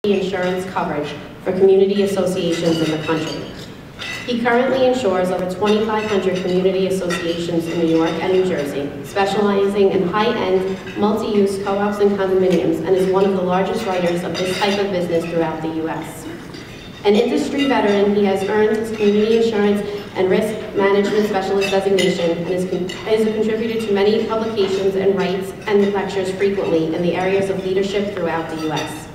insurance coverage for community associations in the country. He currently insures over 2,500 community associations in New York and New Jersey, specializing in high-end, multi-use co-ops and condominiums, and is one of the largest writers of this type of business throughout the U.S. An industry veteran, he has earned his community insurance and risk management specialist designation and is a contributor to many publications and writes and lectures frequently in the areas of leadership throughout the U.S.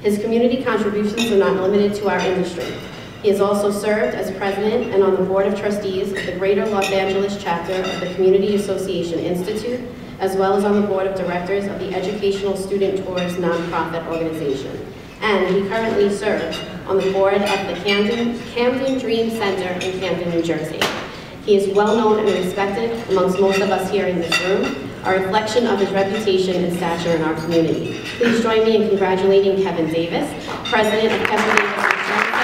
His community contributions are not limited to our industry. He has also served as president and on the board of trustees of the Greater Los Angeles chapter of the Community Association Institute, as well as on the board of directors of the Educational Student Tours nonprofit organization. And he currently serves on the board of the Camden Dream Center in Camden, New Jersey. He is well known and respected amongst most of us here in this room, a reflection of his reputation and stature in our community. Please join me in congratulating Kevin Davis, president of Kevin Davis Insurance.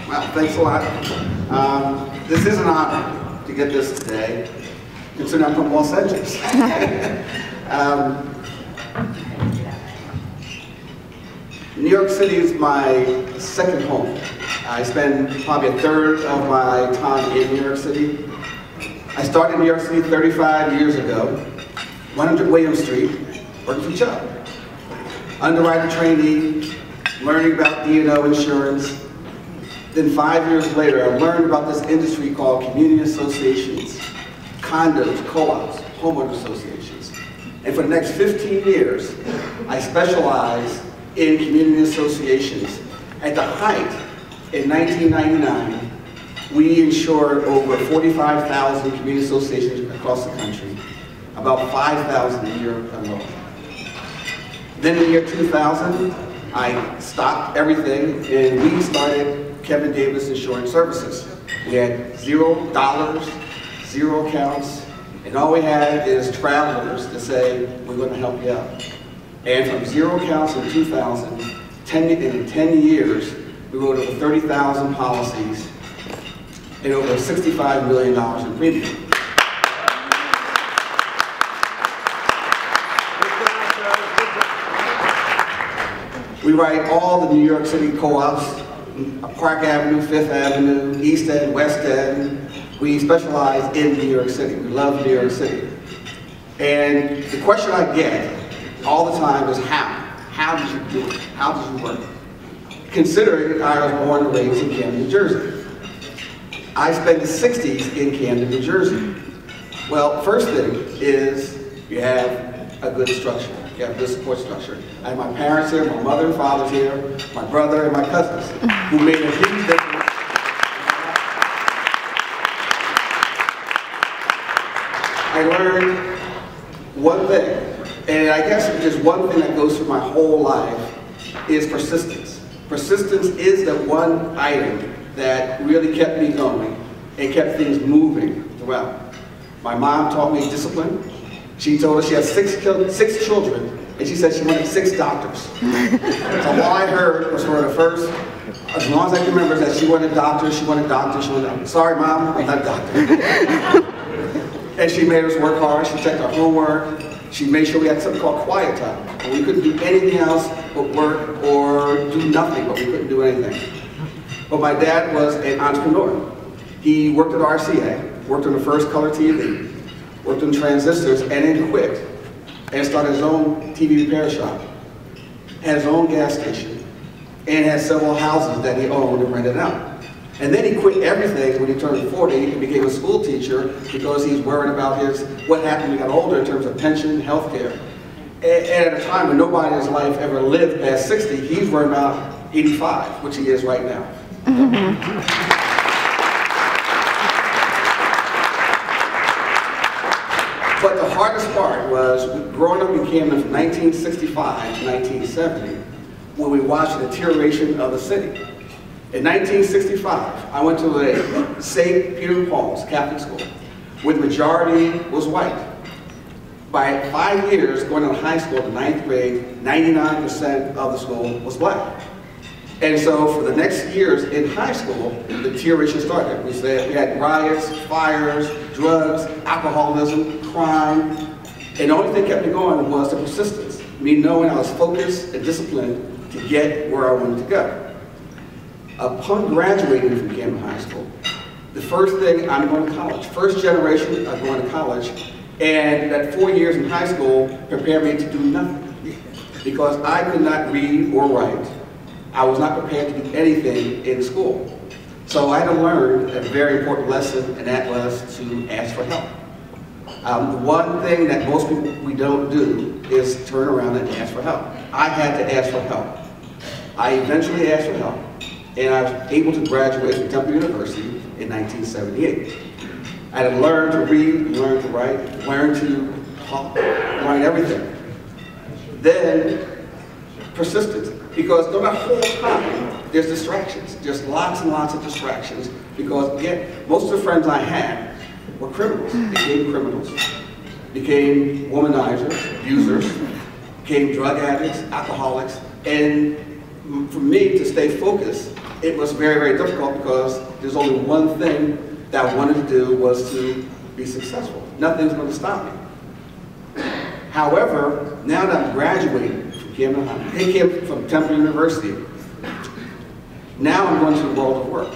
Well, thanks a lot. This is an honor to get this today, considering I'm from Los Angeles. New York City is my second home. I spend probably a third of my time in New York City. I started in New York City 35 years ago, 100 William Street, working for Chubb. Underwriter trainee, learning about D&O insurance. Then 5 years later, I learned about this industry called community associations, condos, co-ops, homeowner associations. And for the next 15 years, I specialized in community associations. At the height, in 1999, we insured over 45,000 community associations across the country, about 5,000 a year alone. Then in the year 2000, I stopped everything and we started Kevin Davis Insurance Services. We had $0, 0 accounts, and all we had is travelers to say, we're going to help you out. And from 0 accounts in 2000, in 10 years, we wrote over 30,000 policies and over $65 million in premium. We write all the New York City co-ops, Park Avenue, Fifth Avenue, East End, West End. We specialize in New York City. We love New York City. And the question I get all the time is how? How did you do it? How did you work? Considering I was born and raised in Camden, New Jersey. I spent the 60s in Camden, New Jersey. Well, first thing is you have a good structure. You have a good support structure. I have my parents here, my mother and father's here, my brother and my cousins, who made a huge difference. I learned one thing, and I guess just one thing that goes through my whole life is persistence. Persistence is the one item that really kept me going and kept things moving throughout. My mom taught me discipline. She told us she had six children, and she said she wanted 6 doctors. So all I heard was for the first, as long as I can remember, that she wanted doctors, she wanted doctors, she wanted doctors. Sorry, Mom, I'm not a doctor. And she made us work hard. She checked our homework. She made sure we had something called quiet time. And we couldn't do anything else but work or do nothing, but we couldn't do anything. But my dad was an entrepreneur. He worked at RCA, worked on the first color TV, worked on transistors, and then quit and started his own TV repair shop, had his own gas station, and had several houses that he owned and rented out. And then he quit everything when he turned 40 and became a school teacher because he was worried about what happened when he got older in terms of pension, health care. And at a time when nobody in his life ever lived past 60, he's worried about 85, which he is right now. But the hardest part was growing up in Camden from 1965 to 1970, when we watched the deterioration of the city. In 1965, I went to a St. Peter Paul's Catholic school, where the majority was white. By 5 years, going to high school, the 9th grade, 99% of the school was black. And so for the next years in high school, the deterioration started. We had riots, fires, drugs, alcoholism, crime, and the only thing that kept me going was the persistence. Me knowing I was focused and disciplined to get where I wanted to go. Upon graduating from Camden High School, the first thing, I'm going to college. First generation of going to college, and that 4 years in high school prepared me to do nothing. Because I could not read or write. I was not prepared to do anything in school. So I had to learn a very important lesson, and that was to ask for help. The one thing that most people we don't do is turn around and ask for help. I had to ask for help. I eventually asked for help, and I was able to graduate from Temple University in 1978. I had to learn to read, learn to write, learn to talk, learn everything. Then, persistence. Because during that whole time, there's distractions. There's lots and lots of distractions. Because again, most of the friends I had were criminals, became womanizers, abusers, became drug addicts, alcoholics. And for me to stay focused, it was very, very difficult because there's only one thing that I wanted to do was to be successful. Nothing's going to stop me. However, now that I'm graduating from Temple University, now I'm going to the world of work.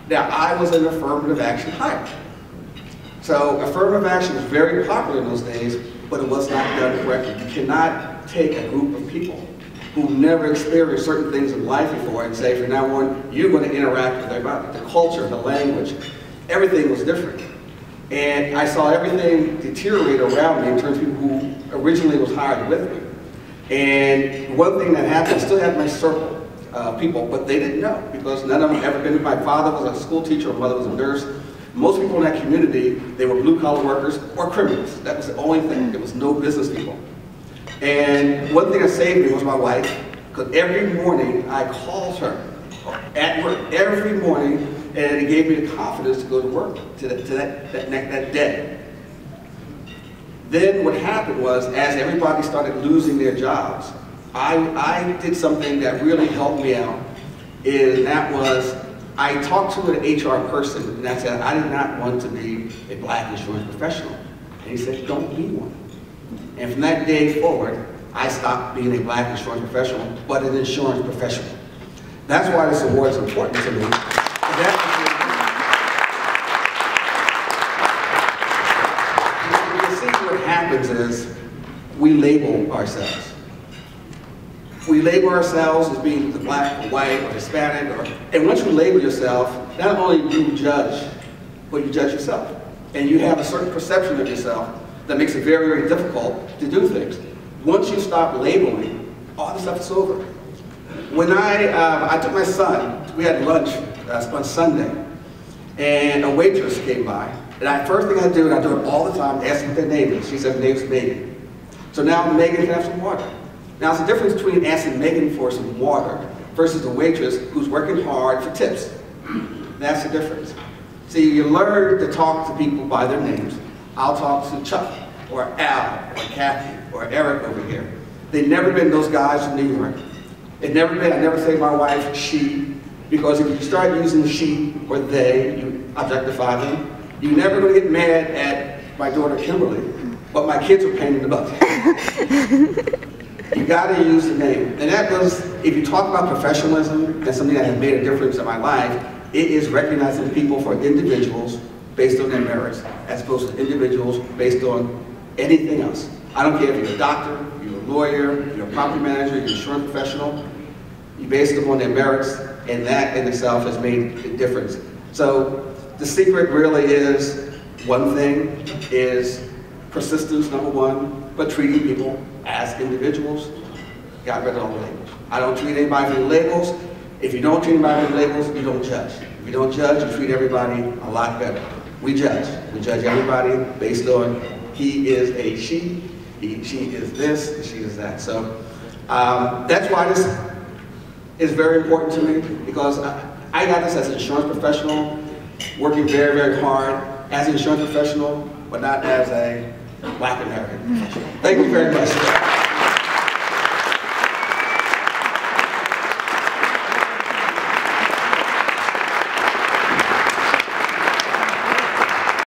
Now, I was an affirmative action hire. So affirmative action was very popular in those days, but it was not done correctly. You cannot take a group of people who never experienced certain things in life before and say, from now on, you're going to interact with everybody. The culture, the language, everything was different. And I saw everything deteriorate around me in terms of people who originally was hired with me. And one thing that happened, I still had my circle of people, but they didn't know because none of them had ever been. My father was a school teacher, my mother was a nurse. Most people in that community, they were blue-collar workers or criminals. That was the only thing. There was no business people. And one thing that saved me was my wife, because every morning I called her at work, every morning, and it gave me the confidence to go to work to that day. Then what happened was, as everybody started losing their jobs, I did something that really helped me out, and that was, I talked to an HR person, and I said, I did not want to be a black insurance professional. And he said, don't be one. And from that day forward, I stopped being a black insurance professional, but an insurance professional. That's why this award is important to me. What happens is we label ourselves. We label ourselves as being the black or white or Hispanic, and once you label yourself, not only do you judge, but you judge yourself. And you have a certain perception of yourself that makes it very, very difficult to do things. Once you stop labeling, all this stuff is over. When I took my son, we had lunch on Sunday, and a waitress came by. And first thing I do, and I do it all the time, ask what their name is. She said her name's Megan. So now Megan can have some water. Now, there's a difference between asking Megan for some water versus the waitress who's working hard for tips. That's the difference. See, you learn to talk to people by their names. I'll talk to Chuck, or Al, or Kathy, or Eric over here. They've never been those guys from New York. I never say my wife, she, because if you start using she or they, you objectify them. You're never going to get mad at my daughter Kimberly, but my kids are pain in the butt. You got to use the name. And that was, if you talk about professionalism and something that has made a difference in my life, it is recognizing people for individuals based on their merits, as opposed to individuals based on anything else. I don't care if you're a doctor, you're a lawyer, you're a property manager, you're an insurance professional. You base them on their merits, and that in itself has made a difference. So the secret really is, one thing is persistence, number one, but treating people as individuals. Got rid of all the labels. I don't treat anybody with labels. If you don't treat anybody with labels, you don't judge. If you don't judge, you treat everybody a lot better. We judge. We judge everybody based on he is a she is this, she is that. So that's why this is very important to me, because I got this as an insurance professional, working very, very hard as an insurance professional, but not as a Black American professional. Thank you very much.